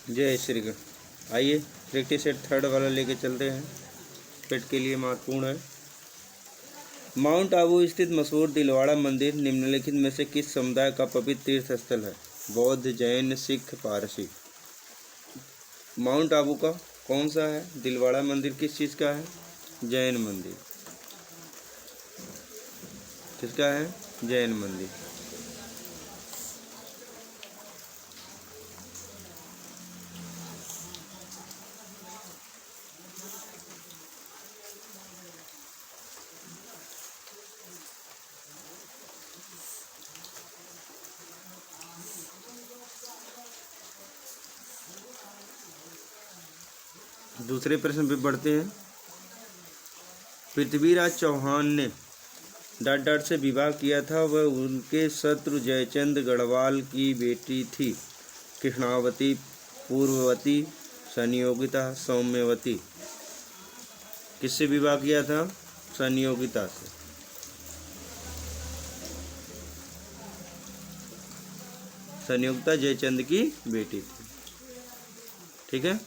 जय श्री कृष्ण। आइए practice set third वाला लेके चलते हैं, पेट के लिए महत्वपूर्ण है। माउंट आबू स्थित मशहूर दिलवाड़ा मंदिर निम्नलिखित में से किस समुदाय का पवित्र तीर्थ स्थल है? बौद्ध, जैन, सिख, पारसी। माउंट आबू का कौन सा है? दिलवाड़ा मंदिर किस चीज़ का है? जैन मंदिर। किसका है? जैन मंदिर। दूसरे प्रश्न पे बढ़ते हैं। पृथ्वीराज चौहान ने डॉट डॉट से विवाह किया था, वह उनके शत्रु जयचंद गढ़वाल की बेटी थी। कृष्णावती, पूर्ववती, संयोगिता, सौम्यवती। किससे विवाह किया था? संयोगिता से। संयोगिता जयचंद की बेटी थी। ठीक है।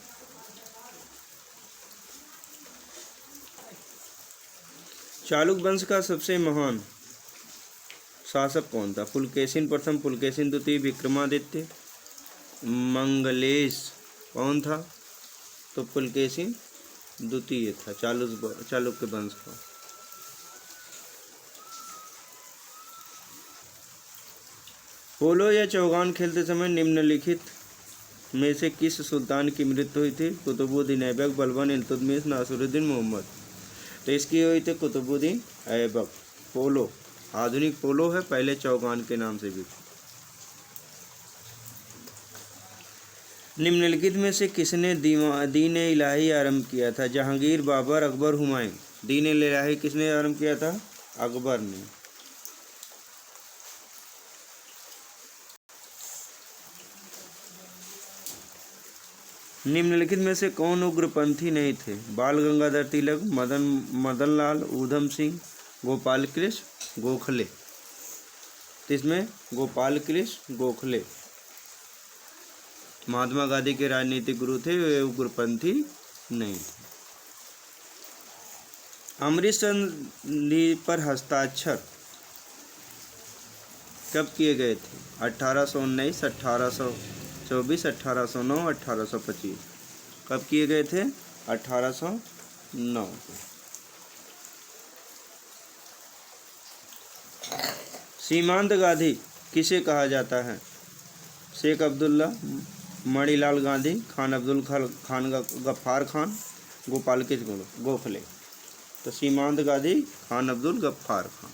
चालुक्य वंश का सबसे महान शासक कौन था? पुलकेशिन प्रथम, पुलकेशिन द्वितीय, विक्रमादित्य, मंगलेश। कौन था? तो पुलकेशिन द्वितीय था चालुक्य वंश का। पोलो या चौगान खेलते समय निम्नलिखित में से किस सुल्तान की मृत्यु हुई थी? कुतुबुद्दीन ऐबक, बलबन, इल्तुतमिश, नासिरुद्दीन मोहम्मद। तो इसकी हुई थी कुतुबुद्दीन ऐबक। पोलो आधुनिक पोलो है, पहले चौगान के नाम से भी। निम्नलिखित में से किसने दीन इलाही आरंभ किया था? जहांगीर, बाबर, अकबर, हुमायूं। दीन इलाही किसने आरंभ किया था? अकबर ने। निम्नलिखित में से कौन उग्रपंथी नहीं थे? बाल गंगाधर तिलक, मदन लाल, ऊधम सिंह, गोपाल कृष्ण गोखले। इसमें गोपाल कृष्ण गोखले महात्मा गांधी के राजनीतिक गुरु थे, वे उग्रपंथी नहीं थे। अमृत संधि पर हस्ताक्षर कब किए गए थे? 1819, 1824, 1809, 1825। कब किए गए थे? 1809। सीमांत गांधी किसे कहा जाता है? शेख अब्दुल्ला, मणिलाल गांधी, खान अब्दुल खान, गफ्फार खान, गोपाल कृष्ण गोखले। तो सीमांत गांधी, खान अब्दुल गफ्फार खान।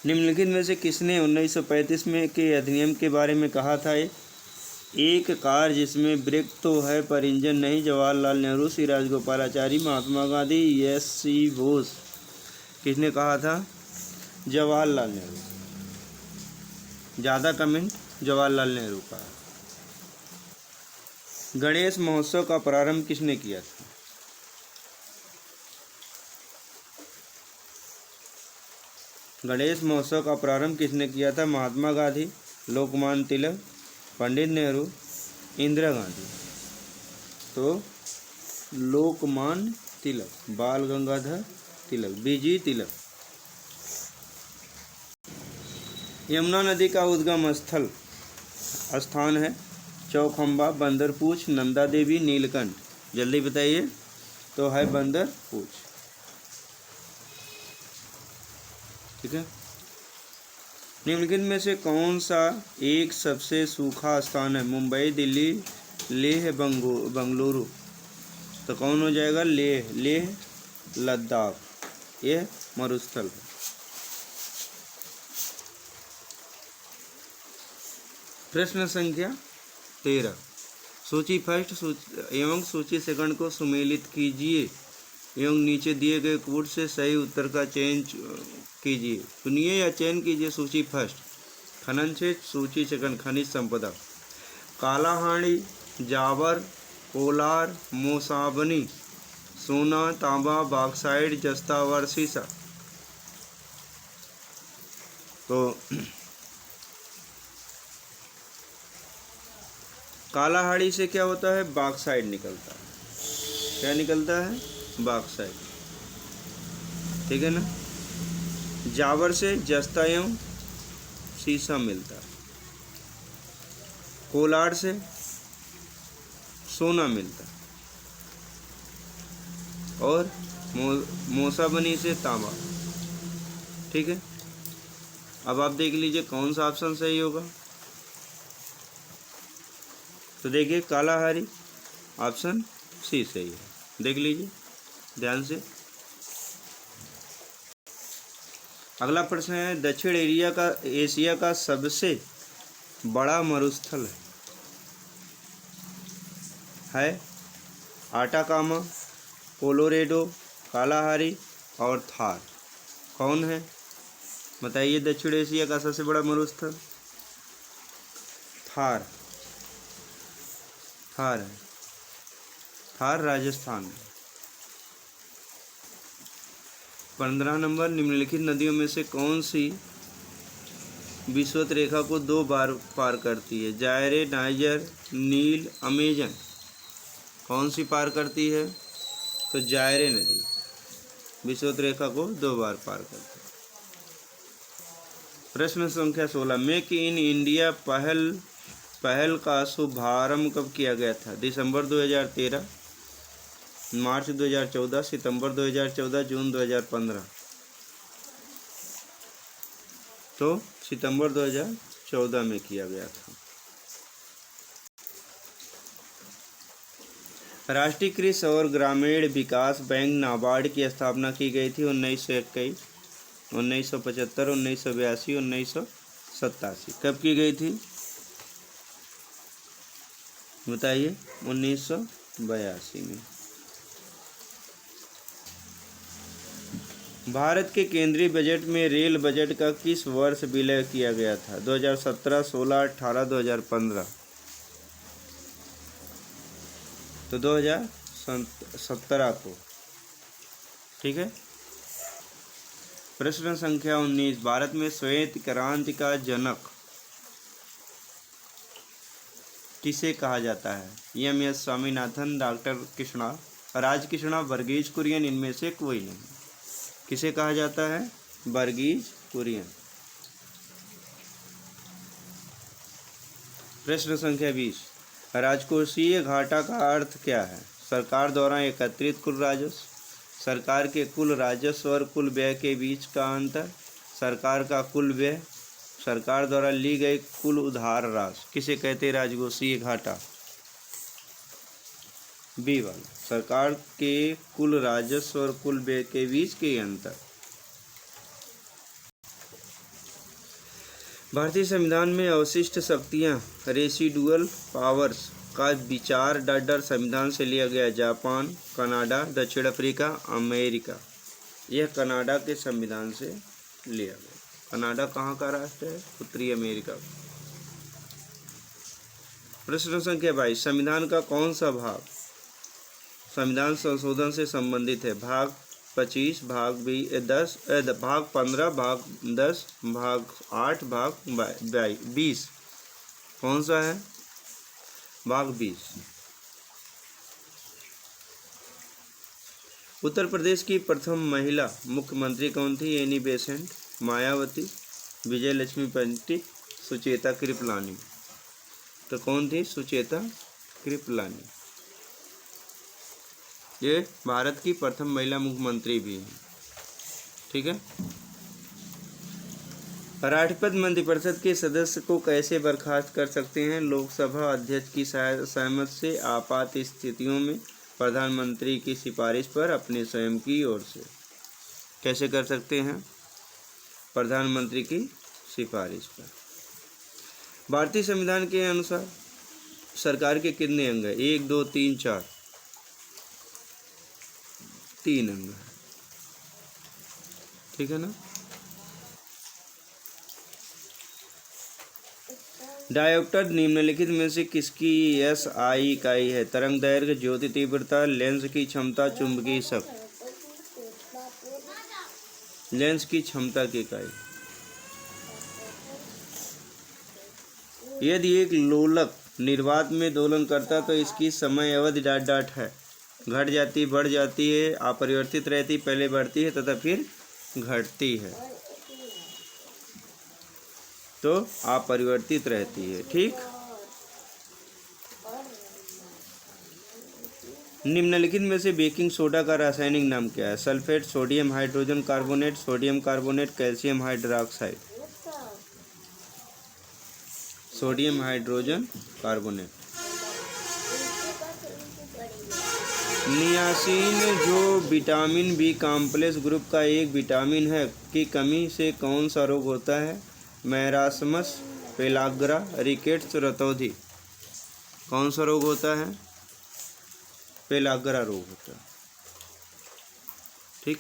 निम्नलिखित में से किसने 1935 में के अधिनियम के बारे में कहा था? एक कार जिसमें ब्रेक तो है पर इंजन नहीं। जवाहरलाल नेहरू, श्री राजगोपालाचारी, महात्मा गांधी, एस.सी. बोस। किसने कहा था? जवाहरलाल नेहरू। ज़्यादा कमेंट जवाहरलाल नेहरू का। गणेश महोत्सव का प्रारंभ किसने किया था? गणेश महोत्सव का प्रारंभ किसने किया था? महात्मा गांधी, लोकमान्य तिलक, पंडित नेहरू, इंदिरा गांधी। तो लोकमान्य तिलक, बाल गंगाधर तिलक, बीजी तिलक। यमुना नदी का उद्गम स्थान है? चौखंबा, बंदरपूछ, नंदा देवी, नीलकंठ। जल्दी बताइए। तो है बंदरपूछ। ठीक है। निम्नलिखित में से कौन सा एक सबसे सूखा स्थान है? मुंबई, दिल्ली, लेह, बंगलुरु। तो कौन हो जाएगा? लेह लद्दाख, यह मरुस्थल है। प्रश्न संख्या 13। सूची फर्स्ट एवं सूची सेकंड को सुमेलित कीजिए एवं नीचे दिए गए कोड से सही उत्तर का चयन कीजिए। चुनिए या चयन कीजिए। सूची फर्स्ट खनन क्षेत्र, सूची सेकंड खनिज संपदा। कालाहांडी, जावर, कोलार, मोसाबनी, सोना, तांबा, बॉक्साइट, जस्ता व सीसा। तो कालाहाड़ी से क्या होता है, बॉक्साइट निकलता है। क्या निकलता है, बॉक्साइट। ठीक है ना। जावर से जस्ता एवं शीशा मिलता है। कोलार से सोना मिलता है। और मोसाबनी से तांबा। ठीक है। अब आप देख लीजिए कौन सा ऑप्शन सही होगा। तो देखिए कालाहारी ऑप्शन सी सही है, देख लीजिए ध्यान से। अगला प्रश्न है, दक्षिण एशिया का सबसे बड़ा मरुस्थल है आटाकामा, कोलोरेडो, कालाहारी और थार। कौन है बताइए दक्षिण एशिया का सबसे बड़ा मरुस्थल? थार। थार है, थार राजस्थान है। 15 नंबर, निम्नलिखित नदियों में से कौन सी विषुवत रेखा को 2 बार पार करती है? जायरे, नाइजर, नील, अमेजन। कौन सी पार करती है? तो जायरे नदी विषुवत रेखा को 2 बार पार करती है। प्रश्न संख्या 16, मेक इन इंडिया पहल का शुभारंभ कब किया गया था? दिसंबर 2013, मार्च 2014, सितंबर 2014, जून 2015। तो सितंबर 2014 में किया गया था। राष्ट्रीय कृषि और ग्रामीण विकास बैंक नाबार्ड की स्थापना की गई थी 1921, 1975, 1982, 1987। कब की गई थी बताइए? 1982 में। भारत के केंद्रीय बजट में रेल बजट का किस वर्ष विलय किया गया था? 2017, 16, 18, 2015। तो 2017 को। ठीक है। प्रश्न संख्या 19, भारत में श्वेत क्रांति का जनक किसे कहा जाता है? एम.एस. स्वामीनाथन, डॉक्टर कृष्णा, राजकृष्णा, वर्गीज कुरियन, इनमें से कोई नहीं। किसे कहा जाता है? वर्गीज कुरियन। प्रश्न संख्या 20, राजकोषीय घाटा का अर्थ क्या है? सरकार द्वारा एकत्रित कुल राजस्व, सरकार के कुल राजस्व और कुल व्यय के बीच का अंतर, सरकार का कुल व्यय, सरकार द्वारा ली गई कुल उधार राशि। किसे कहते हैं राजकोषीय घाटा? बी वाला, सरकार के कुल राजस्व और कुल व्यय के बीच के अंतर। भारतीय संविधान में अवशिष्ट शक्तियां रेसिडुअल पावर्स का विचार डर संविधान से लिया गया। जापान, कनाडा, दक्षिण अफ्रीका, अमेरिका। यह कनाडा के संविधान से लिया गया। कनाडा कहाँ का राष्ट्र है? उत्तरी अमेरिका। प्रश्न संख्या 22, संविधान का कौन सा भाग संविधान संशोधन से संबंधित है? भाग 25, भाग 10, भाग 15, भाग 10, भाग 8, भाग 20। कौन सा है? भाग 20। उत्तर प्रदेश की प्रथम महिला मुख्यमंत्री कौन थी? एनी बेसेंट, मायावती, विजय लक्ष्मी पंडित, सुचेता कृपलानी। तो कौन थी? सुचेता कृपलानी। ये भारत की प्रथम महिला मुख्यमंत्री भी हैं। ठीक है। राष्ट्रपति मंत्रिपरिषद के सदस्य को कैसे बर्खास्त कर सकते हैं? लोकसभा अध्यक्ष की सहमति से, आपात स्थितियों में, प्रधानमंत्री की सिफारिश पर, अपने स्वयं की ओर से। कैसे कर सकते हैं? प्रधानमंत्री की सिफारिश पर। भारतीय संविधान के अनुसार सरकार के कितने अंग हैं? 1, 2, 3, 4। 3 अंग है। ठीक है ना। डायोप्टर निम्नलिखित में से किसकी SI इकाई है? तरंग दैर्घ्य, ज्योति तीव्रता, लेंस की क्षमता, चुंबकीय शक्ति। लेंस की क्षमता की इकाई। यदि एक लोलक निर्वात में दोलन करता तो इसकी समय अवधि डॉट डॉट है, घट जाती, बढ़ जाती है, अपरिवर्तित रहती, पहले बढ़ती है तथा फिर घटती है, तो अपरिवर्तित रहती है। ठीक। निम्नलिखित में से बेकिंग सोडा का रासायनिक नाम क्या है? Sulphate, sodium hydrogen carbonate, sodium carbonate, calcium hydroxide. Sodium hydrogen carbonate. Niacin जो विटामिन बी कॉम्प्लेक्स ग्रुप का एक विटामिन है की कमी से कौन सा रोग होता है? मैरास्मस, पेलाग्रा, रिकेट्स, रतौंधी। कौन सा रोग होता है? पेलाग्रा रोग होता है। ठीक।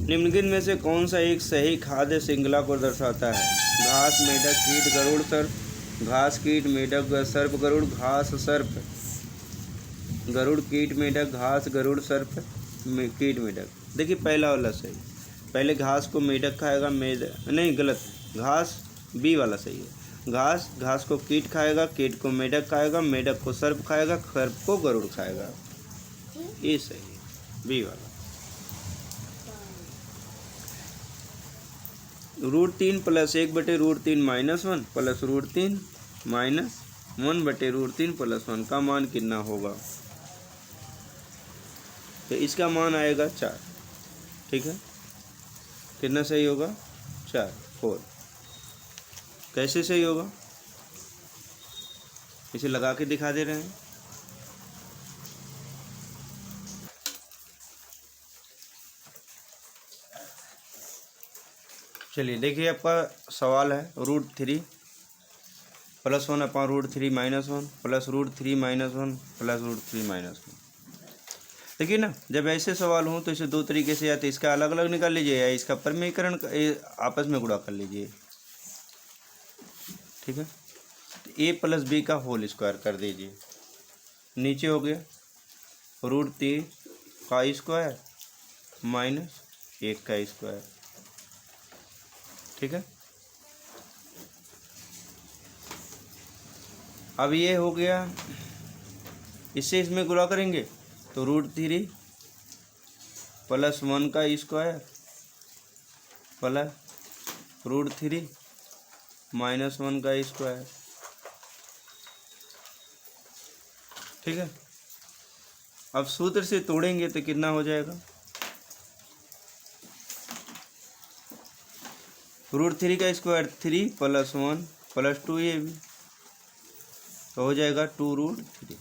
निम्नलिखित में से कौन सा एक सही खाद्य श्रृंखला को दर्शाता है? घास, मेढक, कीट, गरुड़, सर्प। घास, कीट, मेढक, सर्प, गरुड़। घास, सर्प, गरुड़, कीट, मेढक। घास, गरुड़, सर्प, कीट, मेढक। देखिए पहला वाला सही। पहले घास को मेढक खाएगा, नहीं गलत है, घास बी वाला सही है। घास को कीट खाएगा, कीट को मेढक खाएगा, मेढक को सर्प खाएगा, सर्प को गरुड़ खाएगा, ये सही है, बी वाला। √3 + 1/√3 -1 प्लस √3 -1/√3 + 1 का मान कितना होगा? तो इसका मान आएगा 4। ठीक है, कितना सही होगा? 4। कैसे सही होगा? इसे लगा के दिखा दे रहे हैं। चलिए देखिए, आपका सवाल है √3 + 1/√3 -1 प्लस √3 -1 प्लस √3 -1। देखिए ना, जब ऐसे सवाल हों तो इसे दो तरीके से, या तो इसका अलग अलग निकाल लीजिए या इसका परमीकरण आपस में गुणा कर लीजिए। ठीक है, तो a + b का होल स्क्वायर कर दीजिए। नीचे हो गया √3 का स्क्वायर -1 का स्क्वायर। ठीक है, अब ये हो गया, इससे इसमें गुणा करेंगे तो √3 + 1 का स्क्वायर प्लस √3 -1 का स्क्वायर। ठीक है, अब सूत्र से तोड़ेंगे तो कितना हो जाएगा? √3 का स्क्वायर 3 + 1 + 2 ये भी तो हो जाएगा 2√3।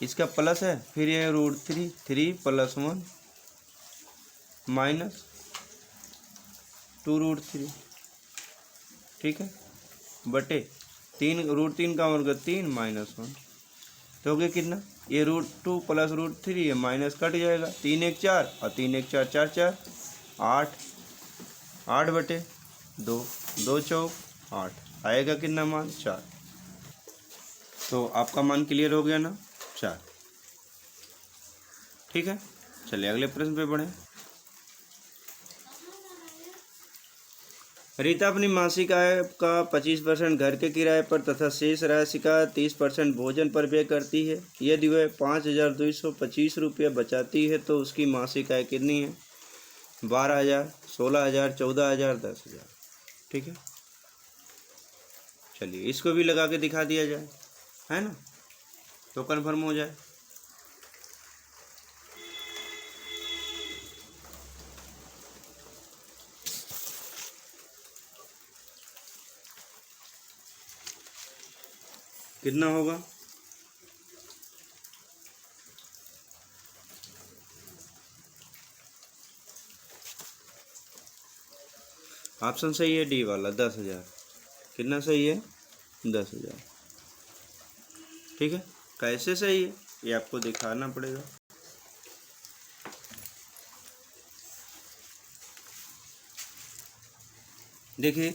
इसका प्लस है, फिर ये √3 3 + 1 माइनस 2√3। ठीक है, बटे 3, √3 का वर्ग 3 -1 तो हो गया कितना? ये √2 + √3 ये माइनस कट जाएगा, 3 1 4 और 3 1 4 4 4 8 8/2 2 चौक 8 आएगा कितना मान? 4। तो आपका मान क्लियर हो गया ना? 4। ठीक है, चलिए अगले प्रश्न पे बढ़ें। रीता अपनी मासिक आय का 25% घर के किराए पर तथा शेष राशि का 30% भोजन पर व्यय करती है। यदि वह 5,225 रुपये बचाती है तो उसकी मासिक आय कितनी है? 12,000, 16,000, 14,000, 10,000। ठीक है, चलिए इसको भी लगा के दिखा दिया जाए, है ना, तो कन्फर्म हो जाए। कितना होगा? ऑप्शन सही है डी वाला, 10,000। कितना सही है? 10,000। ठीक है, कैसे सही है ये आपको दिखाना पड़ेगा। देखिए,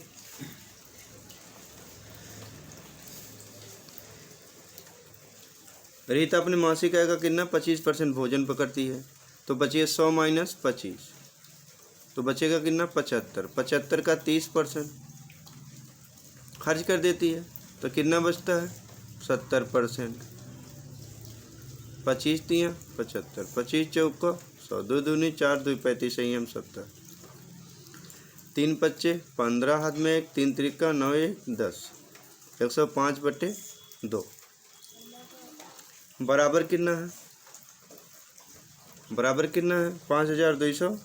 रीता अपनी मासिक आय का कितना 25% भोजन पर करती है, तो बचिए 100 - 25 तो बचेगा कितना 75। 75 का 30% खर्च कर देती है तो कितना बचता है 70%। 25 दिया 75, 25 चौका 100, 2 दूनी 4, 2 35, सही हम 70। 3 पच्चे 15, हाथ में 1, 3 त्रिका 9, 1 10, 105/2 बराबर कितना है, बराबर कितना है 5250,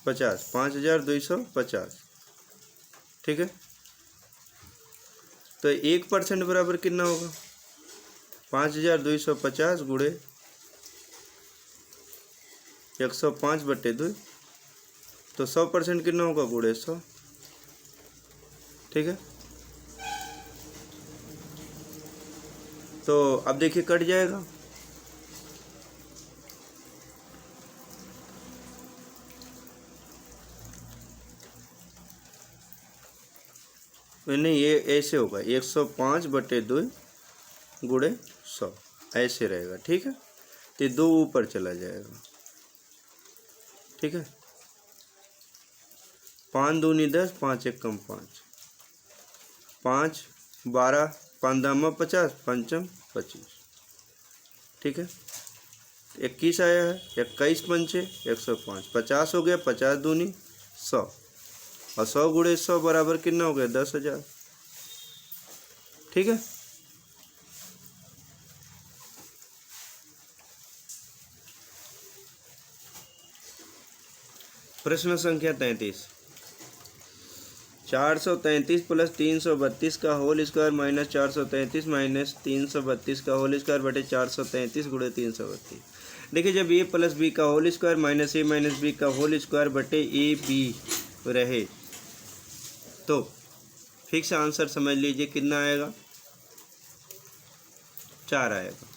5250। ठीक है, तो 1% बराबर कितना होगा 5250 गुणे 105/2, तो 100% कितना होगा गुणे 100। ठीक है, तो अब देखिए कट जाएगा, नहीं ये ऐसे होगा 105/2 गुणे 100 ऐसे रहेगा। ठीक है, तो 2 ऊपर चला जाएगा। ठीक है, 5 दूनी 10, 5 1 कम 5, 5 12, 5 दामा 50, 5 25। ठीक है, 21 आया है, 21 पंचे 105, 50 हो गया, 50 दूनी 100, और 100 गुणे 100 बराबर कितना हो गया 10,000। ठीक है, प्रश्न संख्या 33, 433 प्लस 332 का होल स्क्वायर माइनस 433 माइनस 332 का होल स्क्वायर बटे 433 गुणे 332। देखिए, जब ए प्लस बी का होल स्क्वायर माइनस ए माइनस बी का होल स्क्वायर बटे ए बी रहे तो फिक्स आंसर समझ लीजिए कितना आएगा 4 आएगा।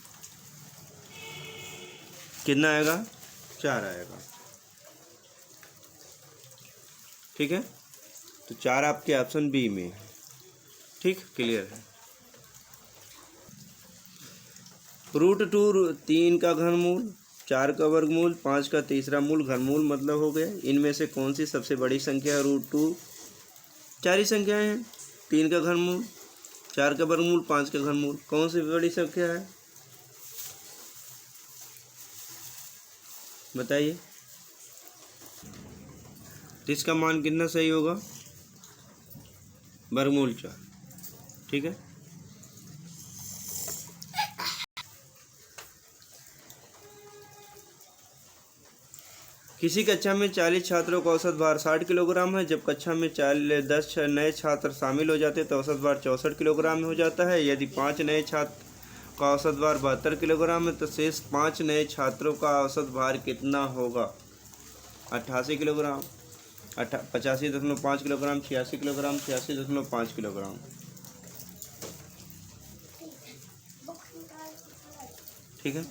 कितना आएगा 4 आएगा। ठीक है, तो 4 आपके ऑप्शन बी में है। ठीक, क्लियर है। √2 3 का घनमूल, 4 का वर्गमूल, 5 का तीसरा मूल घनमूल मतलब हो गया। इनमें से कौन सी सबसे बड़ी संख्या है? √2 4 ही संख्याएं हैं, 3 का घनमूल, 4 का वर्गमूल, 5 का घनमूल, कौन सी बड़ी संख्या है बताइए। तो इसका मान कितना सही होगा? वर्गमूल 4। ठीक है, किसी कक्षा में 40 छात्रों का औसत भार 60 किलोग्राम है। जब कक्षा में 10 नए छात्र शामिल हो जाते तो औसत भार 64 किलोग्राम हो जाता है। यदि 5 नए छात्र का औसत भार 72 किलोग्राम है तो शेष 5 नए छात्रों का औसत भार कितना होगा? 88 किलोग्राम, 85.5 किलोग्राम, 86 किलोग्राम, 86.5 किलोग्राम। ठीक है,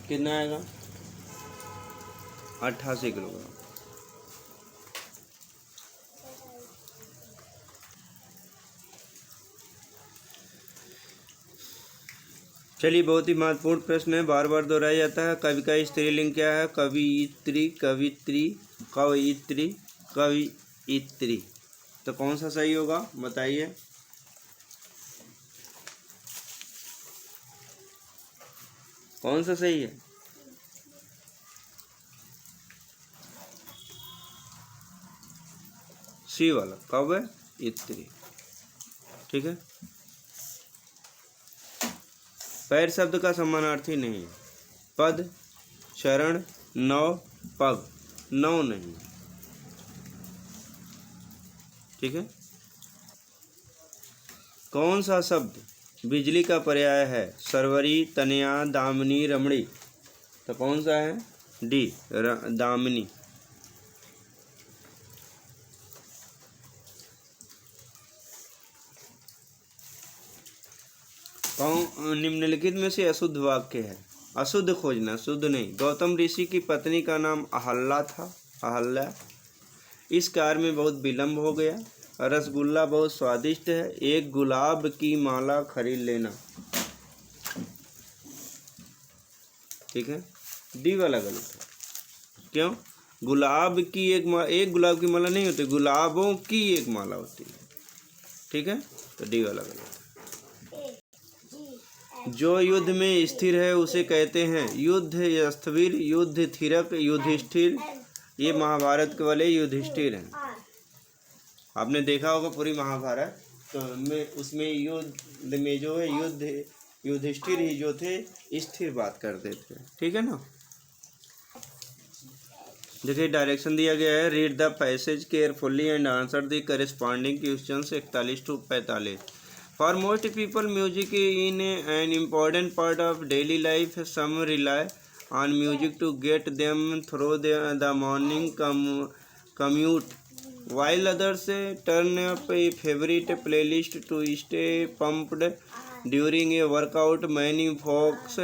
कितना आएगा? 88 किलोग्राम। चलिए, बहुत ही महत्वपूर्ण प्रश्न है, बार बार दोहराया जाता है। कवि का स्त्रीलिंग क्या है? कवियत्री, कवित्री, कवयित्री, कवियित्री। तो कौन सा सही होगा बताइए। कौन सा सही है? सी वाला, कवयित्री। ठीक है, पैर शब्द का समानार्थी नहीं। पद, चरण, नौ, पग, नौ नहीं। ठीक है, कौन सा शब्द बिजली का पर्याय है? सरवरी, तनया, दामिनी, रमणी। तो कौन सा है? डी, दामिनी। कौन निम्नलिखित में से अशुद्ध वाक्य है? अशुद्ध खोजना, शुद्ध नहीं। गौतम ऋषि की पत्नी का नाम अहल्या था। अहल्या। इस कार्य में बहुत विलंब हो गया। रसगुल्ला बहुत स्वादिष्ट है। एक गुलाब की माला खरीद लेना। ठीक है, डी वाला गलत है। क्यों? गुलाब की एक गुलाब की माला नहीं होती, गुलाबों की एक माला होती है। ठीक है, तो डी वाला गलत है। जो युद्ध में स्थिर है उसे कहते हैं युद्ध स्थविर, युद्ध थिरक, युधिष्ठिर। ये महाभारत के वाले युधिष्ठिर हैं। आपने देखा होगा पूरी महाभारत, तो उसमें युद्ध में जो है युधिष्ठिर ही जो थे स्थिर बात करते थे। ठीक है ना। देखिए डायरेक्शन दिया गया है, read the passage carefully and answer the corresponding question 41 to 45। For most people music in an important part of daily life. Some rely on music to get them through the morning commute, while others turn up a favorite playlist to stay pumped during a workout. Many folks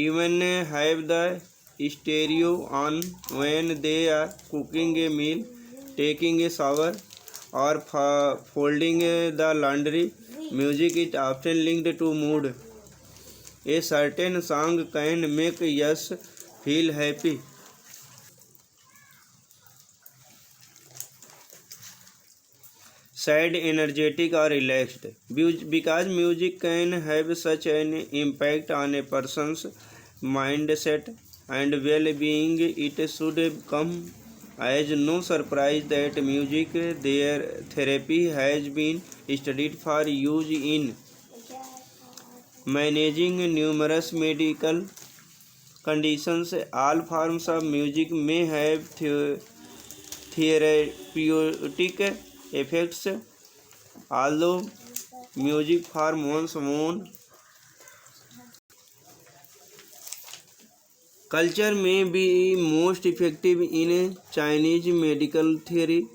even have the stereo on when they are cooking a meal, taking a shower, or folding the laundry. Music is often linked to mood. A certain song can make us feel happy, sad, energetic, or relaxed. Because music can have such an impact on a person's mindset and well-being, it should come as no surprise that music therapy has been studied for use in managing numerous medical conditions. All forms of music may have therapeutic effects, although music for one culture may be most effective in Chinese medical theory.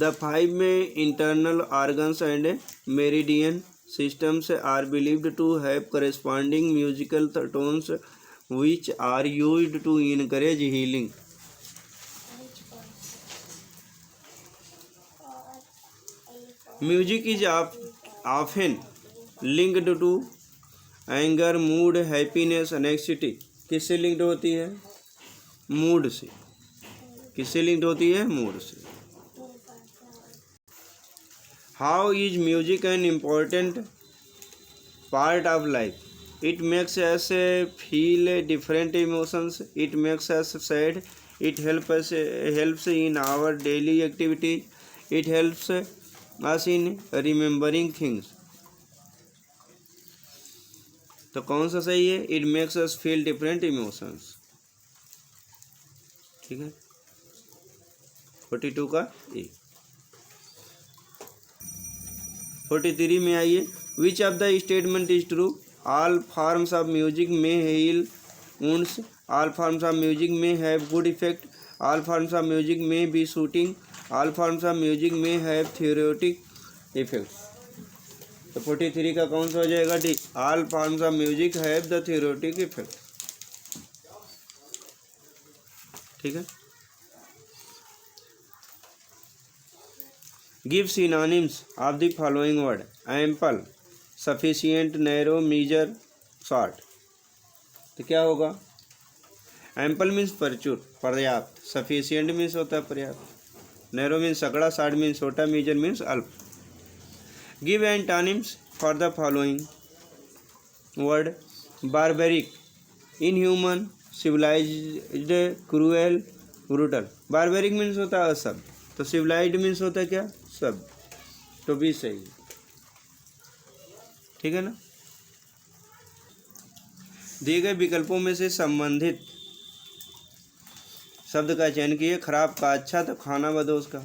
The 5 internal organs and meridian systems are believed to have corresponding musical tones, which are used to encourage healing. Music is often linked to anger, mood, happiness, anxiety. किससे linked होती है? Mood से। किससे linked होती है? Mood से। How is music an important part of life? It makes us feel different emotions, it makes us sad, it helps in our daily activities, it helps us in remembering things. तो कौन सा सही है? It makes us feel different emotions. ठीक है, 42 का A. 43 में आइए, which of the statement is true? All forms of music में heal wounds, all forms of music may have good effect, all forms of music may be soothing, all forms of music may have therapeutic effects. तो 43 का कौन सा हो जाएगा? D, all forms of music have the therapeutic effect. ठीक है, give synonyms of the following word. Ample, sufficient, narrow, meagre, short. तो क्या होगा? एम्पल मीन्स प्रचुर, पर्याप्त, सफिशिएंट मीन्स होता है पर्याप्त, नैरो मीन्स सकड़ा, शॉर्ट मीन्स छोटा, मीजर मीन्स अल्प। Give antonyms for the following word. Barbaric, inhuman, civilized, cruel, brutal। barbaric means होता है असभ्य, तो civilized मीन्स होता है क्या? सभ्य। तो भी सही है। ठीक है ना। दिए गए विकल्पों में से संबंधित शब्द का चयन किए। खराब का अच्छा, तो खाना बदोश का,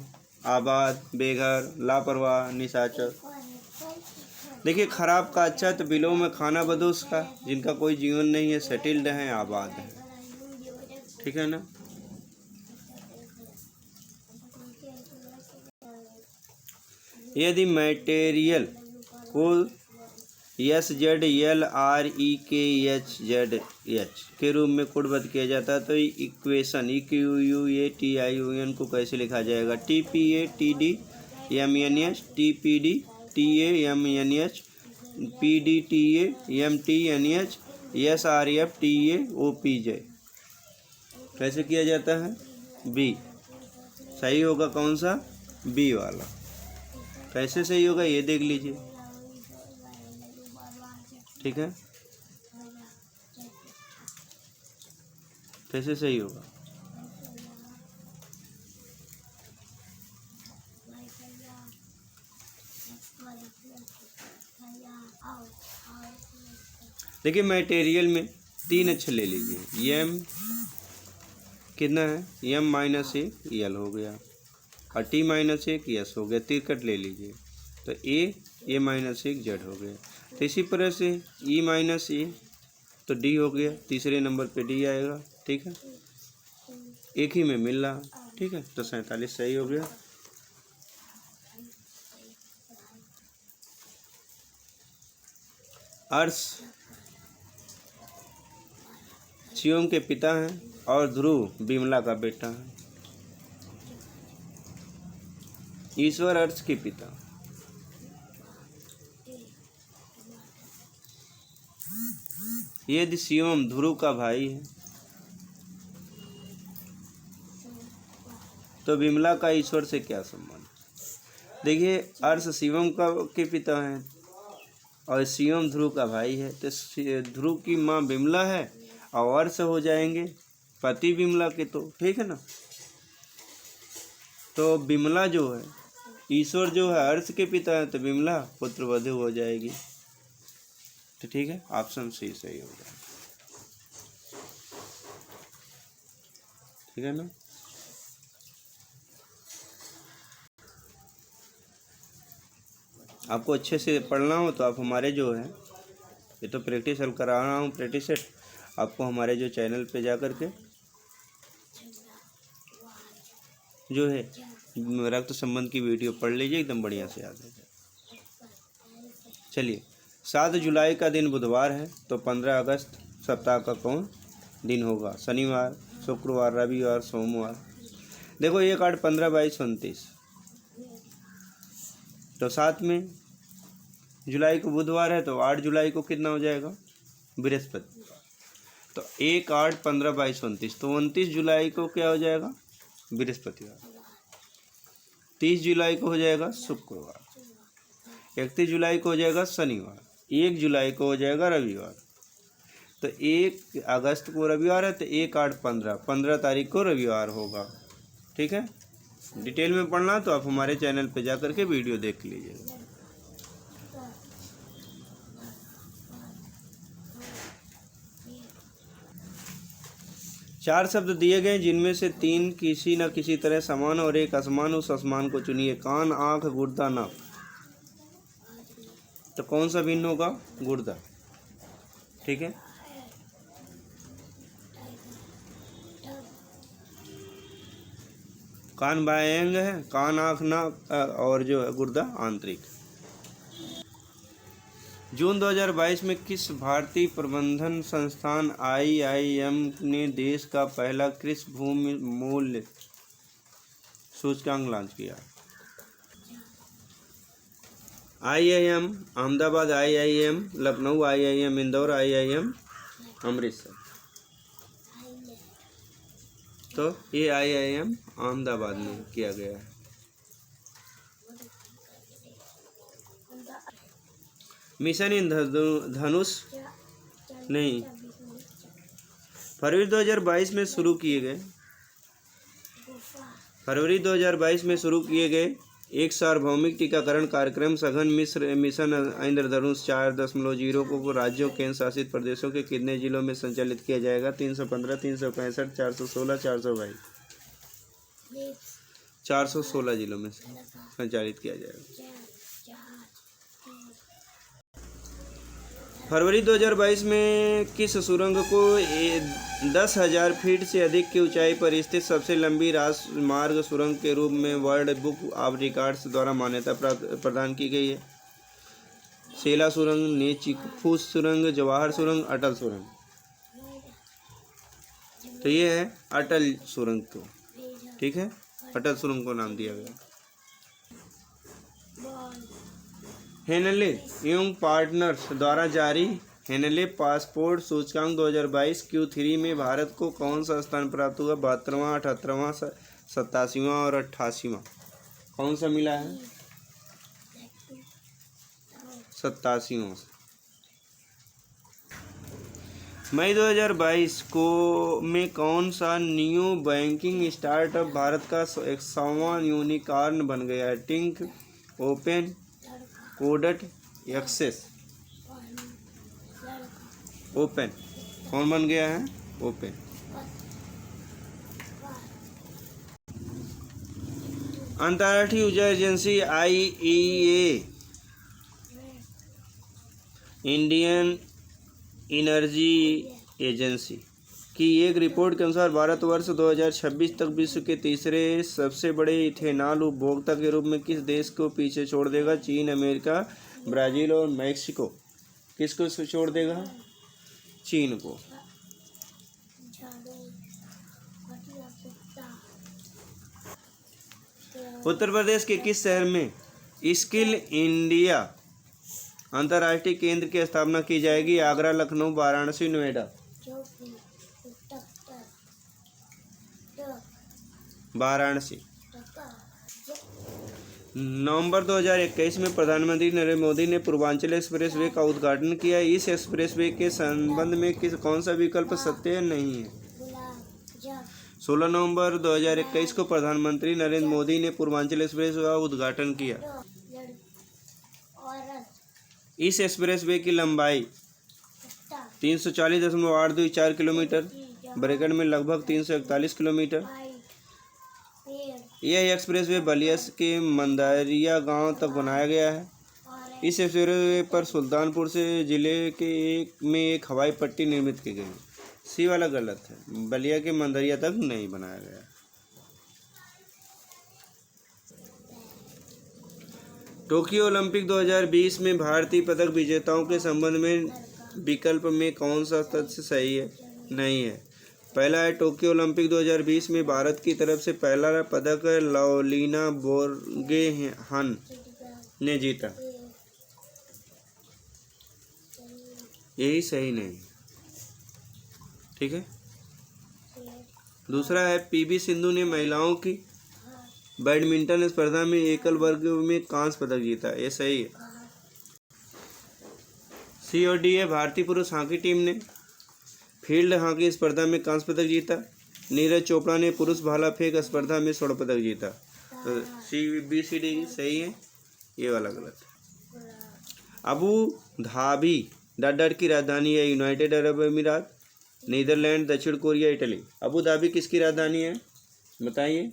आबाद, बेघर, लापरवाह, निशाचर। देखिए खराब का अच्छा, तो बिलो में खाना बदोश का, जिनका कोई जीवन नहीं है, सेटिल्ड हैं, आबाद हैं। ठीक है ना। यदि मटेरियल को SZLREKHZH के रूप में कोडबद्ध किया जाता है, तो इक्वेशन EQUATION को कैसे लिखा जाएगा? TPATDMNH, TPDTAMNH, PDTAMTNH, SRFTAOPJ। कैसे किया जाता है? बी। सही होगा कौन सा? बी वाला। कैसे सही होगा ये देख लीजिए, ठीक है, कैसे सही होगा। देखिए मटेरियल में 3 अक्षर ले लीजिए, एम कितना है, एम माइनस एक यल हो गया और टी माइनस एक यस हो गया, तिरकट ले लीजिए तो ए माइनस एक जेड हो गया। तो इसी तरह से ई माइनस ए तो डी हो गया, तीसरे नंबर पे डी आएगा, ठीक है, एक ही में मिल रहा, ठीक है, तो 47 सही हो गया। अर्श शिवम के पिता हैं और ध्रुव विमला का बेटा है। ईश्वर अर्श के पिता। यदि शिवम ध्रुव का भाई है तो विमला का ईश्वर से क्या संबंध? देखिए अर्श शिवम का के पिता हैं और शिवम ध्रुव का भाई है, तो ध्रुव की माँ विमला है और अर्श हो जाएंगे पति विमला के, तो ठीक है ना। तो विमला जो है, ईश्वर जो है अर्श के पिता है, तो विमला पुत्रवधू हो जाएगी, तो ठीक है, ऑप्शन सी सही हो जाएगा, ठीक है ना। आपको अच्छे से पढ़ना हो तो आप हमारे जो है, ये तो प्रैक्टिस हल करा रहा हूँ प्रैक्टिस सेट, आपको हमारे जो चैनल पे जा कर के जो है रक्त संबंध की वीडियो पढ़ लीजिए, एकदम बढ़िया से याद है। चलिए 7 जुलाई का दिन बुधवार है, तो 15 अगस्त सप्ताह का कौन दिन होगा? शनिवार, शुक्रवार, रविवार, सोमवार। देखो 1, 8, 15, 22, 29, तो 7 में जुलाई को बुधवार है, तो 8 जुलाई को कितना हो जाएगा? बृहस्पति। तो 1, 8, 15, 22, 29, तो 29 जुलाई को क्या हो जाएगा? बृहस्पतिवार। 30 जुलाई को हो जाएगा शुक्रवार। 31 जुलाई को हो जाएगा शनिवार। 1 जुलाई को हो जाएगा रविवार। तो 1 अगस्त को रविवार है, तो 1, 8, 15 तारीख को रविवार होगा, ठीक है। डिटेल में पढ़ना तो आप हमारे चैनल पे जा करके वीडियो देख लीजिएगा। चार शब्द दिए गए जिनमें से 3 किसी न किसी तरह समान और एक असमान, उस असमान को चुनिए। कान, आँख, गुर्दा, नाक। तो कौन सा भिन्न होगा? गुर्दा, ठीक है। कान बाह्य अंग है, कान, आँख, नाक और जो है गुर्दा आंतरिक। जून 2022 में किस भारतीय प्रबंधन संस्थान IIM ने देश का पहला कृषि भूमि मूल्य सूचकांक लॉन्च किया? IIM Ahmedabad, IIM Lucknow, IIM Indore, IIM Amritsar. तो ये IIM अहमदाबाद में किया गया है। मिशन इंद्रधनुष नहीं, फरवरी 2022 में शुरू किए गए एक सार्वभौमिक टीकाकरण कार्यक्रम सघन मिशन इंद्रधनुष 4.0 को राज्यों केंद्र शासित प्रदेशों के कितने जिलों में संचालित किया जाएगा? 315, 365, 416, 422। 416 जिलों में संचालित किया जाएगा। फरवरी 2022 में किस सुरंग को 10,000 फीट से अधिक की ऊंचाई पर स्थित सबसे लंबी राजमार्ग सुरंग के रूप में वर्ल्ड बुक ऑफ रिकॉर्ड्स द्वारा मान्यता प्रदान की गई है? सेला सुरंग, नेचीफूस सुरंग, जवाहर सुरंग, अटल सुरंग। तो ये है अटल सुरंग को, ठीक है, अटल सुरंग को नाम दिया गया। हेनले एवं पार्टनर्स द्वारा जारी हेनले पासपोर्ट सूचकांक 2022 Q3 में भारत को कौन सा स्थान प्राप्त हुआ? 72वां, 78वां, 87वां और 88वां? कौन सा मिला है? 87वां। मई 2022 को में कौन सा न्यू बैंकिंग स्टार्टअप भारत का 100वां यूनिकॉर्न बन गया है? टिंक, ओपन, कोडट, एक्सेस? ओपन। कौन बन गया है? ओपन। अंतर्राष्ट्रीय ऊर्जा agency IEA, Indian energy agency की एक रिपोर्ट के अनुसार भारत वर्ष 2026 तक विश्व के तीसरे सबसे बड़े इथेनॉल उपभोक्ता के रूप में किस देश को पीछे छोड़ देगा? चीन, अमेरिका, ब्राज़ील और मैक्सिको? किसको छोड़ देगा? चीन को। उत्तर प्रदेश के किस शहर में स्किल इंडिया अंतर्राष्ट्रीय केंद्र की स्थापना की जाएगी? आगरा, लखनऊ, वाराणसी, नोएडा? वाराणसी। नवंबर 2021 में प्रधानमंत्री नरेंद्र मोदी ने पूर्वांचल एक्सप्रेसवे का उद्घाटन किया। इस एक्सप्रेसवे के संबंध में कौन सा विकल्प सत्य नहीं है? 16 नवंबर 2021 को प्रधानमंत्री नरेंद्र मोदी ने पूर्वांचल एक्सप्रेस का उद्घाटन किया। इस एक्सप्रेसवे की लंबाई 340.824 किलोमीटर, ब्रैकेट में लगभग 341 किलोमीटर। यह एक्सप्रेसवे बलिया के मंदारिया गांव तक बनाया गया है। इस एक्सप्रेसवे पर सुल्तानपुर से जिले के एक हवाई पट्टी निर्मित की गई। सी वाला गलत है, बलिया के मंदारिया तक नहीं बनाया गया। टोक्यो ओलंपिक 2020 में भारतीय पदक विजेताओं के संबंध में विकल्प में कौन सा तथ्य सही है? नहीं है। पहला है, टोक्यो ओलंपिक 2020 में भारत की तरफ से पहला पदक लवलीना बोर्गेहन ने जीता। यही सही नहीं, ठीक है। दूसरा है, PV सिंधु ने महिलाओं की बैडमिंटन स्पर्धा में एकल वर्ग में कांस्य पदक जीता। ये सही है। C और D है, भारतीय पुरुष हॉकी टीम ने फील्ड हॉकी स्पर्धा में कांस्य पदक जीता। नीरज चोपड़ा ने पुरुष भाला फेंक स्पर्धा में स्वर्ण पदक जीता। तो CBCD सही है, ये वाला गलत है। अबू धाबी डॉट की राजधानी है? यूनाइटेड अरब अमीरात, नीदरलैंड, दक्षिण कोरिया, इटली? अबू धाबी किसकी राजधानी है बताइए?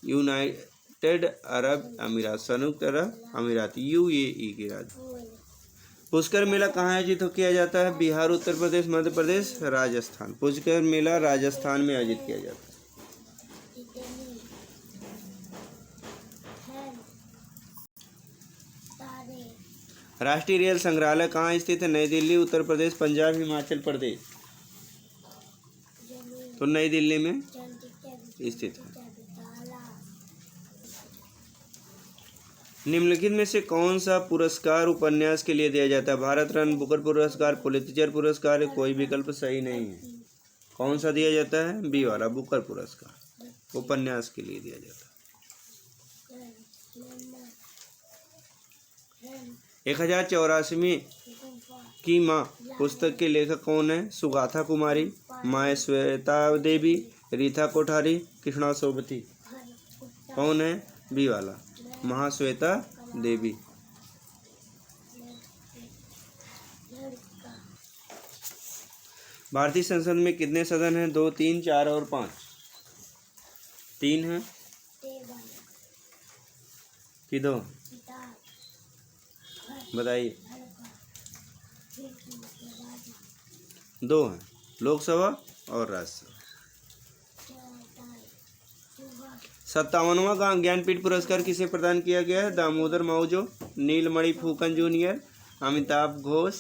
यूनाइटेड अरब अमीरात, संयुक्त अरब अमीरात, UAE की राजधानी। पुष्कर मेला कहाँ आयोजित किया जाता है? बिहार, उत्तर प्रदेश, मध्य प्रदेश, राजस्थान? पुष्कर मेला राजस्थान में आयोजित किया जाता है। राष्ट्रीय रेल संग्रहालय कहाँ स्थित है? नई दिल्ली, उत्तर प्रदेश, पंजाब, हिमाचल प्रदेश? तो नई दिल्ली में स्थित है। निम्नलिखित में से कौन सा पुरस्कार उपन्यास के लिए दिया जाता है? भारत रत्न, बुकर पुरस्कार, पुलित्जर पुरस्कार? कोई विकल्प सही नहीं है। कौन सा दिया जाता है? बी वाला, बुकर पुरस्कार उपन्यास के लिए दिया जाता है। 1084वीं की माँ पुस्तक के लेखक कौन है? सुगाथा कुमारी, माँ श्वेता देवी, रीता कोठारी, कृष्णा सोबती? कौन है? बी वाला, महाश्वेता देवी। भारतीय संसद में कितने सदन हैं? 2, 3, 4 और 5? 3 हैं कि 2? बताइए। 2 हैं, लोकसभा और राज्यसभा। 57वां ज्ञानपीठ पुरस्कार किसे प्रदान किया गया है? दामोदर माउजो, नीलमणि फूकन जूनियर, अमिताभ घोष,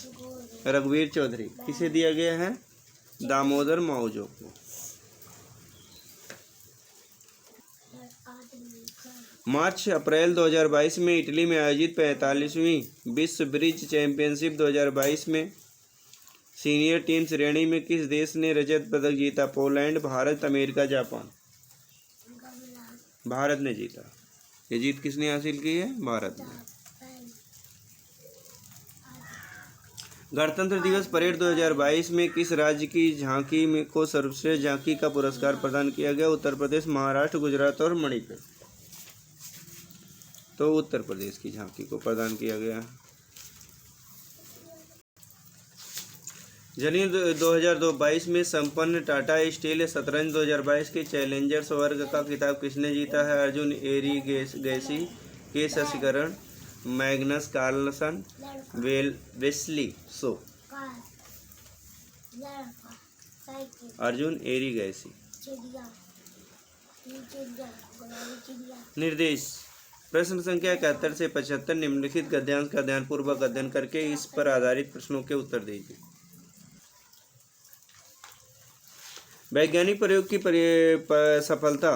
रघुवीर चौधरी? किसे दिया गया है? दामोदर माउजो को। मार्च अप्रैल 2022 में इटली में आयोजित 45वीं विश्व ब्रिज चैंपियनशिप 2022 में सीनियर टीम श्रेणी में किस देश ने रजत पदक जीता? Poland, Bharat, America, Japan. Bharat ने जीता। ये जीत किसने हासिल की है? भारत ने। गणतंत्र दिवस परेड 2022 में किस राज्य की झांकी में को सर्वश्रेष्ठ झांकी का पुरस्कार प्रदान किया गया? उत्तर प्रदेश, महाराष्ट्र, गुजरात और मणिपुर। तो उत्तर प्रदेश की झांकी को प्रदान किया गया। जनवरी 2022 में संपन्न टाटा स्टील शतरंज 2022 के चैलेंजर्स वर्ग का खिताब किसने जीता है? Arjun Erigaisi, K Sasikiran, Magnus Carlsen, Wesley So. Arjun Erigaisi. निर्देश। प्रश्न संख्या 71 से 75 निम्नलिखित गद्यांश का ध्यानपूर्वक अध्ययन करके इस पर आधारित प्रश्नों के उत्तर दीजिए। वैज्ञानिक प्रयोग की सफलता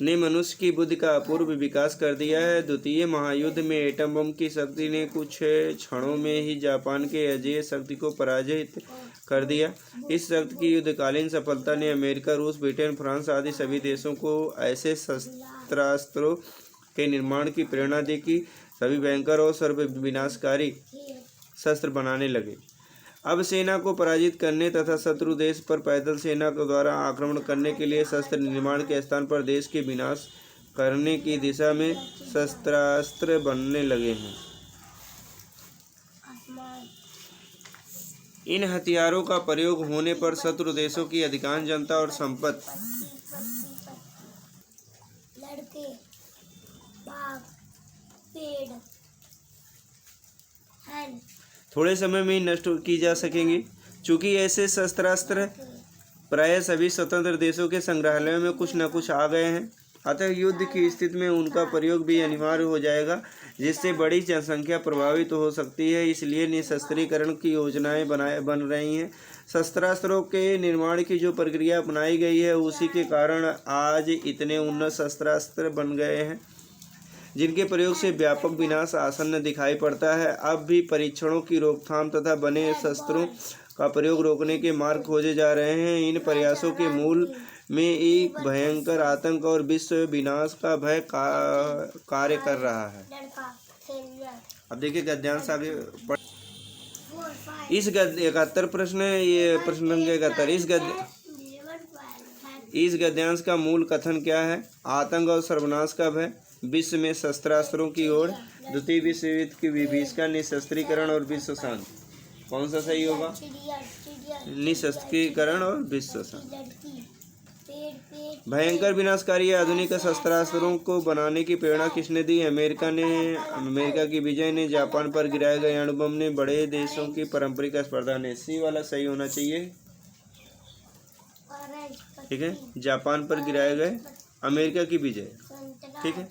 ने मनुष्य की बुद्धि का अपूर्व विकास कर दिया है। द्वितीय महायुद्ध में एटम बम की शक्ति ने कुछ क्षणों में ही जापान के अजेय शक्ति को पराजित कर दिया। इस शक्ति की युद्धकालीन सफलता ने अमेरिका, रूस, ब्रिटेन, फ्रांस आदि सभी देशों को ऐसे शस्त्रास्त्रों के निर्माण की प्रेरणा दी कि सभी भयंकर और सर्वविनाशकारी शस्त्र बनाने लगे। अब सेना को पराजित करने तथा शत्रु देश पर पैदल सेना के द्वारा आक्रमण करने के लिए शस्त्र निर्माण के स्थान पर देश के विनाश करने की दिशा में शस्त्रास्त्र बनने लगे हैं। इन हथियारों का प्रयोग होने पर शत्रु देशों की अधिकांश जनता और संपत्ति थोड़े समय में ही नष्ट की जा सकेंगी। चूँकि ऐसे शस्त्रास्त्र प्रायः सभी स्वतंत्र देशों के संग्रहालयों में कुछ न कुछ आ गए हैं, अतः युद्ध की स्थिति में उनका प्रयोग भी अनिवार्य हो जाएगा, जिससे बड़ी जनसंख्या प्रभावित हो सकती है। इसलिए निशस्त्रीकरण की योजनाएं बन रही हैं। शस्त्रास्त्रों के निर्माण की जो प्रक्रिया अपनाई गई है, उसी के कारण आज इतने उन्नत शस्त्रास्त्र बन गए हैं, जिनके प्रयोग से व्यापक विनाश आसन्न दिखाई पड़ता है। अब भी परीक्षणों की रोकथाम तथा बने शस्त्रों का प्रयोग रोकने के मार्ग खोजे जा रहे हैं। इन प्रयासों के मूल में एक भयंकर आतंक और विश्व विनाश का भय कार्य कर रहा है। अब देखिए गद्यांश आगे इस 71 प्रश्न, ये प्रश्न संख्या 71। इस गद्यांश का मूल कथन क्या है? आतंक और सर्वनाश का भय, विश्व में शस्त्रास्त्रों की ओर, द्वितीय विश्व युद्ध की विभीषिका, निशस्त्रीकरण और विश्व शांति। कौन सा सही होगा? निशस्त्रीकरण और विश्व शांति। भयंकर विनाशकारी आधुनिक शस्त्रास्त्रों को बनाने की प्रेरणा किसने दी? अमेरिका की विजय ने, जापान पर गिराए गए अणुबम ने, बड़े देशों की पारंपरिक स्पर्धा ने। सी वाला सही होना चाहिए। ठीक है, जापान पर गिराए गए, अमेरिका की विजय। ठीक है।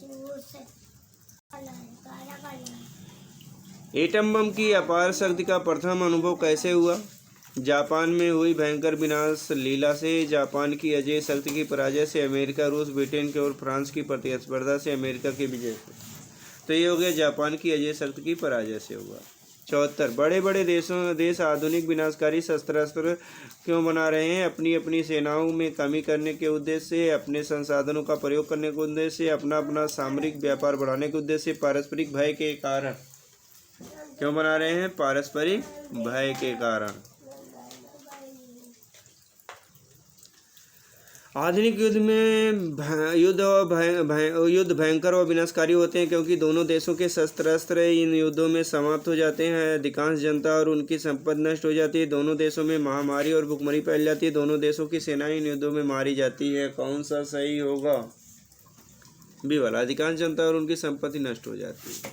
एटम बम की अपार शक्ति का प्रथम अनुभव कैसे हुआ? जापान में हुई भयंकर विनाश लीला से, जापान की अजेय शक्ति की पराजय से, अमेरिका, रूस, ब्रिटेन के और फ्रांस की प्रतिस्पर्धा से, अमेरिका की विजय से। तो ये हो गया जापान की अजेय शक्ति की पराजय से हुआ। 74 बड़े बड़े देश आधुनिक विनाशकारी शस्त्रास्त्र क्यों बना रहे हैं? अपनी अपनी सेनाओं में कमी करने के उद्देश्य से, अपने संसाधनों का प्रयोग करने के उद्देश्य से, अपना अपना सामरिक व्यापार बढ़ाने के उद्देश्य से, पारस्परिक भय के कारण। क्यों बना रहे हैं? पारस्परिक भय के कारण। आधुनिक युद्ध में युद्ध भयंकर और विनाशकारी होते हैं, क्योंकि दोनों देशों के शस्त्रास्त्र इन युद्धों में समाप्त हो जाते हैं। अधिकांश जनता और उनकी संपत्ति नष्ट हो जाती है। दोनों देशों में महामारी और भुखमरी फैल जाती है। दोनों देशों की सेनाएं इन युद्धों में मारी जाती है। कौन सा सही होगा? बी वाला, अधिकांश जनता और उनकी संपत्ति नष्ट हो जाती है।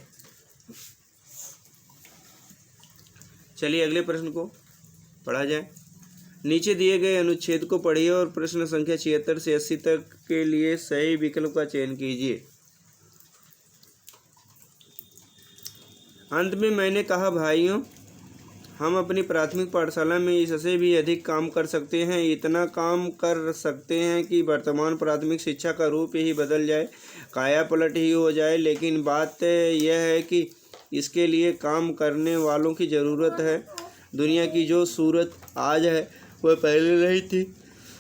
चलिए अगले प्रश्न को पढ़ा जाए। नीचे दिए गए अनुच्छेद को पढ़िए और प्रश्न संख्या 76 से 80 तक के लिए सही विकल्प का चयन कीजिए। अंत में मैंने कहा, भाइयों, हम अपनी प्राथमिक पाठशाला में इससे भी अधिक काम कर सकते हैं। इतना काम कर सकते हैं कि वर्तमान प्राथमिक शिक्षा का रूप ही बदल जाए, काया पलट ही हो जाए। लेकिन बात यह है कि इसके लिए काम करने वालों की ज़रूरत है। दुनिया की जो सूरत आज है वह पहले नहीं थी।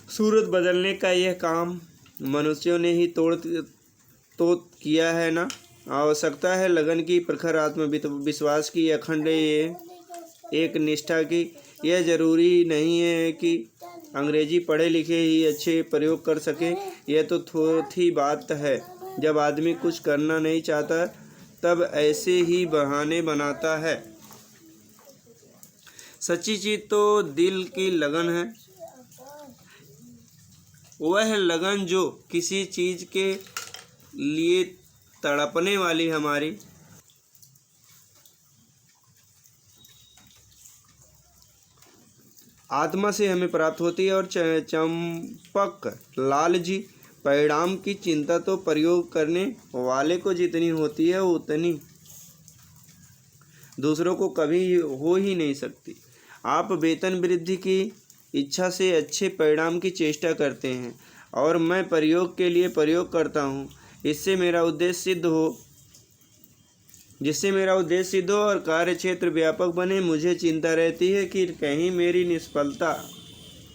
सूरत बदलने का यह काम मनुष्यों ने ही तो किया है ना। आवश्यकता है लगन की, प्रखर आत्मविश्वास की, अखंड एक निष्ठा की। यह जरूरी नहीं है कि अंग्रेजी पढ़े लिखे ही अच्छे प्रयोग कर सके। यह तो थोड़ी बात है। जब आदमी कुछ करना नहीं चाहता तब ऐसे ही बहाने बनाता है। सच्ची चीज तो दिल की लगन है, वह लगन जो किसी चीज के लिए तड़पने वाली हमारी आत्मा से हमें प्राप्त होती है। और चंपक लाल जी, परिणाम की चिंता तो प्रयोग करने वाले को जितनी होती है उतनी दूसरों को कभी हो ही नहीं सकती। आप वेतन वृद्धि की इच्छा से अच्छे परिणाम की चेष्टा करते हैं और मैं प्रयोग के लिए प्रयोग करता हूँ, जिससे मेरा उद्देश्य सिद्ध हो और कार्य क्षेत्र व्यापक बने। मुझे चिंता रहती है कि कहीं मेरी निष्फलता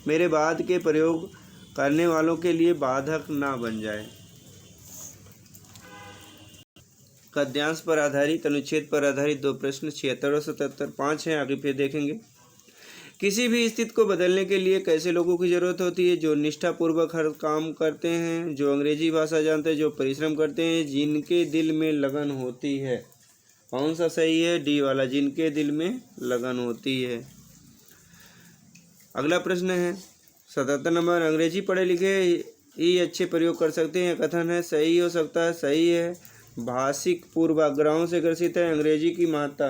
मेरे बाद के प्रयोग करने वालों के लिए बाधक ना बन जाए। गद्यांश पर आधारित, अनुच्छेद पर आधारित 2 प्रश्न 76 और 77 5 हैं, आगे फिर देखेंगे। किसी भी स्थिति को बदलने के लिए कैसे लोगों की ज़रूरत होती है? जो निष्ठापूर्वक हर काम करते हैं, जो अंग्रेजी भाषा जानते हैं, जो परिश्रम करते हैं, जिनके दिल में लगन होती है। कौन सा सही है? डी वाला, जिनके दिल में लगन होती है। अगला प्रश्न है 77 नंबर, अंग्रेजी पढ़े लिखे ही अच्छे प्रयोग कर सकते हैं, कथन है सही हो सकता है? सही है। भाषिक पूर्वाग्रहों से ग्रसित है, अंग्रेजी की महत्ता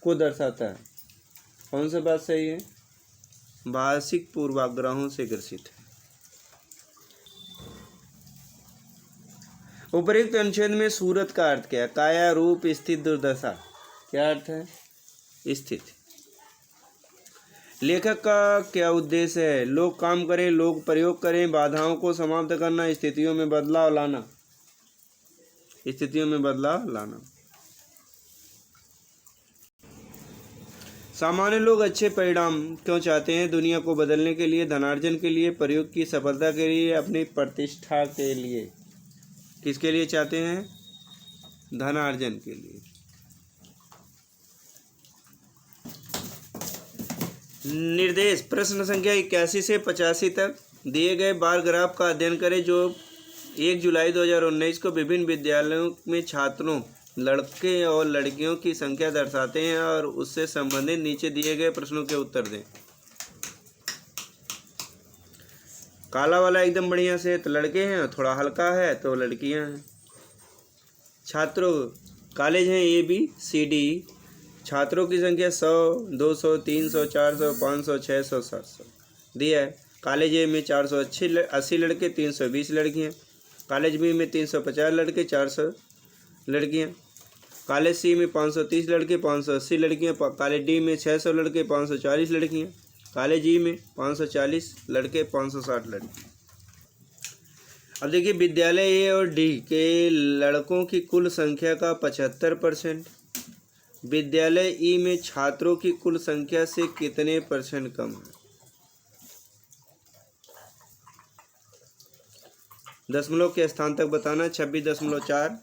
को दर्शाता है। कौन सा बात सही है? भाषिक पूर्वाग्रहों से ग्रसित है। उपरोक्त अनुच्छेद में सूरत का अर्थ क्या है? काया, रूप, स्थिति, दुर्दशा। क्या अर्थ है? स्थिति। लेखक का क्या उद्देश्य है? लोग काम करें, लोग प्रयोग करें, बाधाओं को समाप्त करना, स्थितियों में बदलाव लाना। सामान्य लोग अच्छे परिणाम क्यों चाहते हैं? दुनिया को बदलने के लिए, धनार्जन के लिए, प्रयोग की सफलता के लिए, अपनी प्रतिष्ठा के लिए। किसके लिए चाहते हैं? धनार्जन के लिए। निर्देश, प्रश्न संख्या 81 से 85 तक दिए गए बार ग्राफ का अध्ययन करें जो 1 जुलाई 2019 को विभिन्न विद्यालयों में छात्रों, लड़के और लड़कियों की संख्या दर्शाते हैं और उससे संबंधित नीचे दिए गए प्रश्नों के उत्तर दें। काला वाला एकदम बढ़िया से तो लड़के हैं, थोड़ा हल्का है तो लड़कियां हैं। छात्रों, कॉलेज हैं ABCD। छात्रों की संख्या 100, 200, 300, 400, 500, 600, 700 दिया है। कॉलेज ए में 480 लड़के, 320 लड़कियां। कॉलेज बी में 350 लड़के, 400 लड़कियां। कॉलेज सी में 530 लड़के, 580 लड़कियां। कॉलेज डी में 600 लड़के, 540 लड़कियां। कॉलेज ई में 540 लड़के, 560 लड़की। अब देखिए, विद्यालय ए और डी के लड़कों की कुल संख्या का 75%, विद्यालय ई में छात्रों की कुल संख्या से कितने % कम है? दशमलव के स्थान तक बताना। 26.4,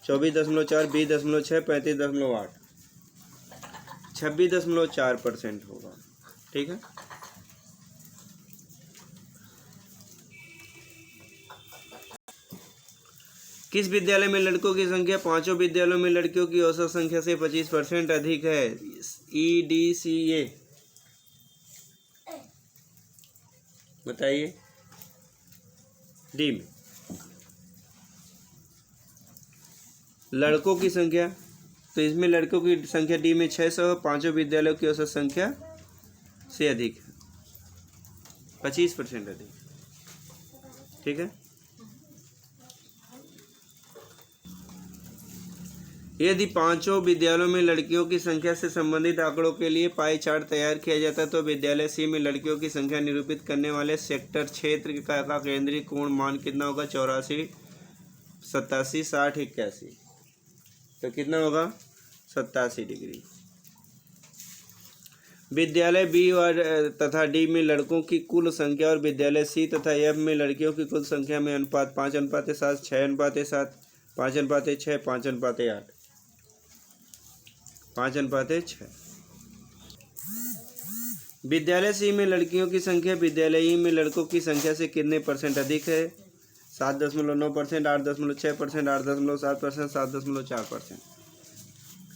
24.4, 20.6, 35.8। 26.4% होगा। ठीक है। किस विद्यालय में लड़कों की संख्या पांचों विद्यालयों में लड़कियों की औसत संख्या से 25% अधिक है? EDCA बताइए। डी में लड़कों की संख्या, तो इसमें लड़कों की संख्या डी में 600, पांचों विद्यालयों की औसत संख्या से अधिक है, 25% अधिक। ठीक है। यदि पांचों विद्यालयों में लड़कियों की संख्या से संबंधित आंकड़ों के लिए पाई चार्ट तैयार किया जाता तो विद्यालय सी में लड़कियों की संख्या निरूपित करने वाले सेक्टर क्षेत्र का केंद्रीय कोण मान कितना होगा? 84, 87, 60, 81। तो कितना होगा? 87 डिग्री। विद्यालय बी और तथा डी में लड़कों की कुल संख्या और विद्यालय सी तथा एफ में लड़कियों की कुल संख्या में अनुपात 5:7, 6:7, 5:6, 5:8, 5:6। विद्यालय सी में लड़कियों की संख्या विद्यालय ई में लड़कों की संख्या से कितने % अधिक है? 7.9%, 8.6%, 8.7%, 7.4%।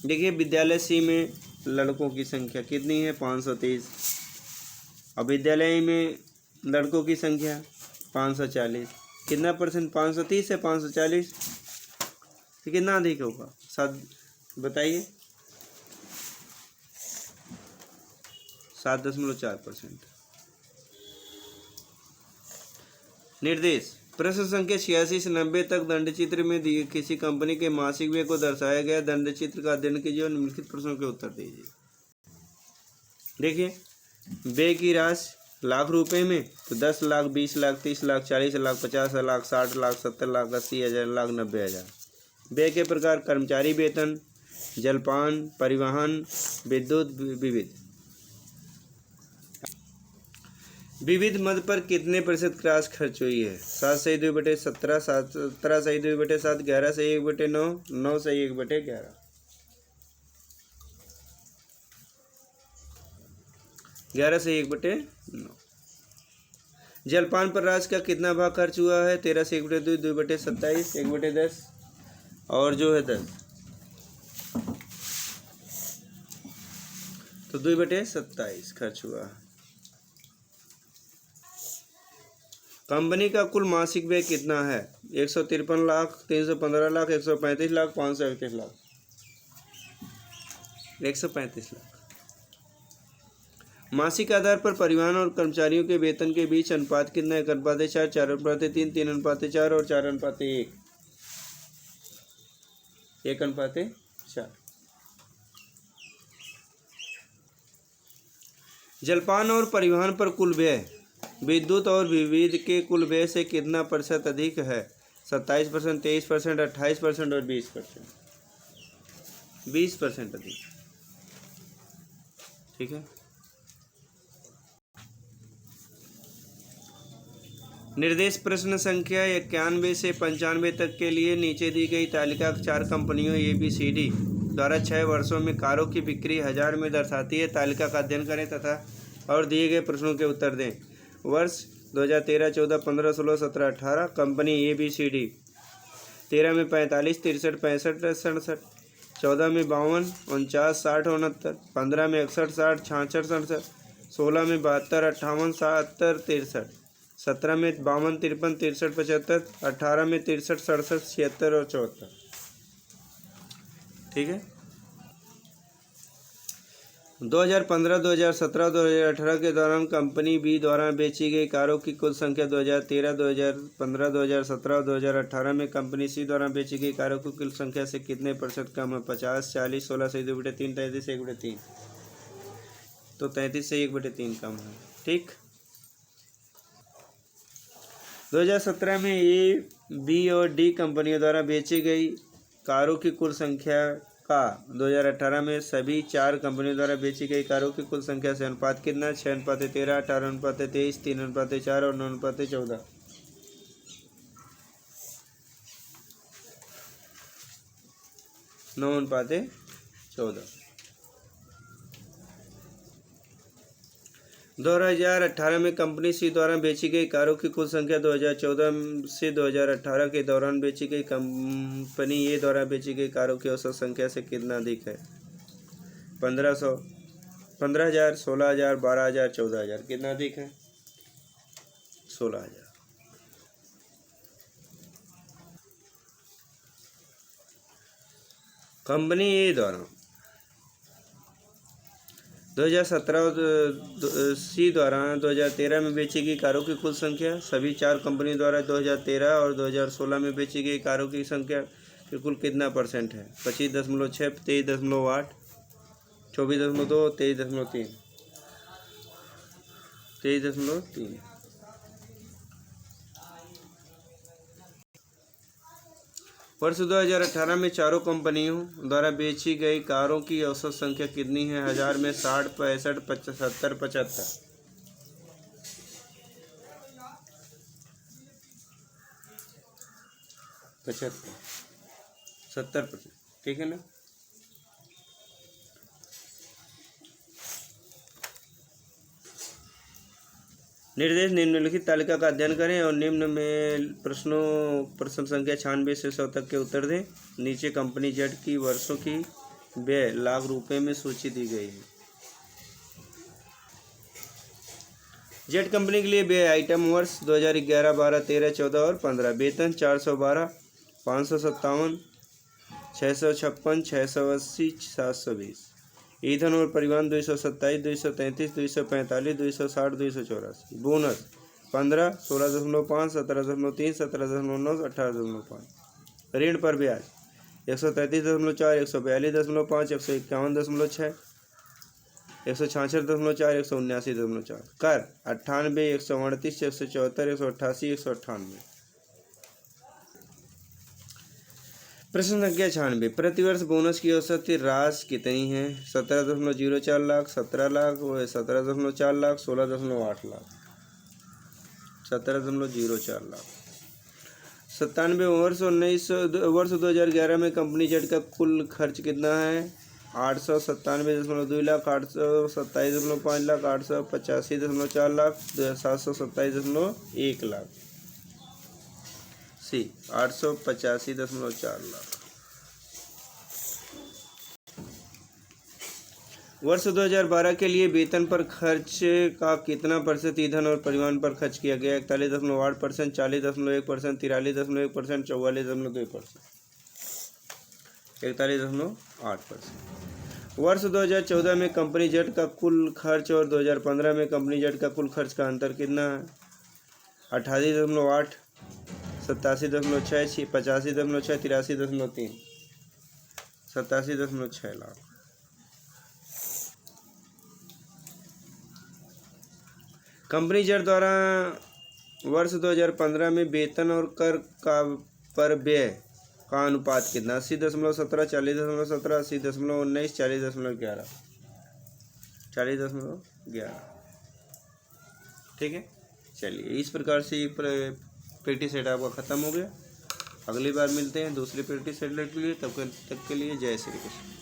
देखिए विद्यालय सी में लड़कों की संख्या कितनी है? 530। और विद्यालय में लड़कों की संख्या 540। कितना %? 530 से 540, तो कितना अधिक होगा? बताइए। 7.4%। निर्देश प्रश्न संख्या 86 से 90 तक दंडचित्र में दिए किसी कंपनी के मासिक व्यय को दर्शाया गया दंडचित्र का अध्ययन कीजिए और निम्नलिखित प्रश्नों के उत्तर दीजिए। देखिए व्यय की राशि लाख रुपए में तो 10 लाख, 20 लाख, 30 लाख, 40 लाख, 50 लाख, 60 लाख, 70 लाख, 80,000 लाख, 90,000। व्यय के प्रकार कर्मचारी वेतन, जलपान, परिवहन, विद्युत, विविध। विविध मद पर कितने % क्रास खर्च हुई है? 7/2/17, 17/2/7, 11/1/9, 9/1/11। 11/1/9। जलपान पर राशि का कितना भाग खर्च हुआ है? 13/1/2, 2/27, 1/10 और जो है 10, तो 2/27 खर्च हुआ है। कंपनी का कुल मासिक व्यय कितना है? 153 लाख, 315 लाख, 135 लाख, 531 लाख। 135 लाख। मासिक आधार पर परिवहन और कर्मचारियों के वेतन के बीच अनुपात कितना है? 1:4, 4:3, 3:4 और 4:1। 1:4। जलपान और परिवहन पर कुल व्यय विद्युत और विविध के कुल व्यय से कितना % अधिक है? 27%, 23%, 28% और 20%। 20% अधिक। ठीक है। निर्देश प्रश्न संख्या 91 से 95 तक के लिए नीचे दी गई तालिका 4 कंपनियों ABCD द्वारा 6 वर्षों में कारों की बिक्री 1000 में दर्शाती है। तालिका का अध्ययन करें तथा और दिए गए प्रश्नों के उत्तर दें। वर्ष 2013, 14, 15, 16, 17, 18 कंपनी ABCD 13 में 45, 63, 65, 67, 14 में 52, 49, 60, 69, 15 में 61, 60, 66, 67, 16 में 72, 58, 77, 63, 17 में 52, 53, 63, 75, 18 में 63, 67, 76 और 74। ठीक है। 2015, 2017, 2018 के दौरान कंपनी बी द्वारा बेची गई कारों की कुल संख्या 2013, 2015, 2017, 2018 में कंपनी सी द्वारा बेची गई कारों की कुल संख्या से कितने % कम है? 50, 40, 16/2/3, 33/1/3। तो 33/1/3 कम है। ठीक। 2017 में ए, बी और डी कंपनियों द्वारा बेची गई कारों की कुल संख्या का 2018 में सभी 4 कंपनियों द्वारा बेची गई कारों की कुल संख्या से अनुपात कितना? 6:13, 18:23, 3:4 और 9:14। 9:14। 2018 में कंपनी सी द्वारा बेची गई कारों की कुल संख्या 2014 से 2018 के दौरान बेची गई कंपनी ए द्वारा बेची गई कारों की औसत संख्या से कितना अधिक है? 1500, 15,000, 16,000, 12,000, 14,000। कितना अधिक है? 16,000। कंपनी ए द्वारा 2017 सी द्वारा 2013 में बेची गई कारों की कुल संख्या सभी 4 कंपनियों द्वारा 2013 और 2016 में बेची गई कारों की संख्या के कुल कितना % है? 25.6, 23.8, 24.2, 23.3। 23.3। वर्ष 2018 में चारों कंपनियों द्वारा बेची गई कारों की औसत संख्या कितनी है? 1000 में 60, 65, 70, 75। 75, 70%, ठीक है ना। निर्देश निम्नलिखित तालिका का अध्ययन करें और निम्न में प्रश्न संख्या 96 से 100 तक के उत्तर दें। नीचे कंपनी जेड की वर्षों की व्यय लाख रुपए में सूची दी गई है। जेड कंपनी के लिए व्यय आइटम वर्ष 2011, 12, 13, 14 और 15। वेतन 412, 557, 656, 680, 720। ईंधन और परिवहन 227, 233, 245, 260, 284। बोनस 15, 16.5, 17.3, 17.9, 18.5। ऋण पर ब्याज 133.4, 142.5, 151.6, 166.4, 179.4। कर 98, 138, 174, 188, 198। प्रश्न संख्या 96। प्रतिवर्ष बोनस की औसत राशि कितनी है? 17.04 लाख, 17 लाख, 17.4 लाख, 16.8 लाख। 17.04 लाख। 97। वर्ष 2011 में कंपनी जेड का कुल खर्च कितना है? 897.2 लाख, 827.5 लाख, 885.4 लाख, 727.1 लाख। सी 885.4 लाख। वर्ष 2012 के लिए वेतन पर खर्च का कितना प्रतिशत ईंधन और परिवहन पर खर्च किया गया? 41.8%, 40.1%, 43.1%, 44.2%। 41.8%। वर्ष 2014 में कंपनी जेड का कुल खर्च और 2015 में कंपनी जेड का कुल खर्च का अंतर कितना है? 88.8, 87.6, 85.6, 83.3। 87.6 लाख। कंपनी जेड द्वारा वर्ष 2015 में वेतन और कर का पर व्यय का अनुपात कितना? 80.17, 40.17, 80.19, 40.11। 40.11, ठीक है। चलिए, इस प्रकार से प्रैक्टिस सेट आपका ख़त्म हो गया। अगली बार मिलते हैं दूसरे प्रैक्टिस सेट के लिए। तब तक के लिए जय श्री कृष्ण।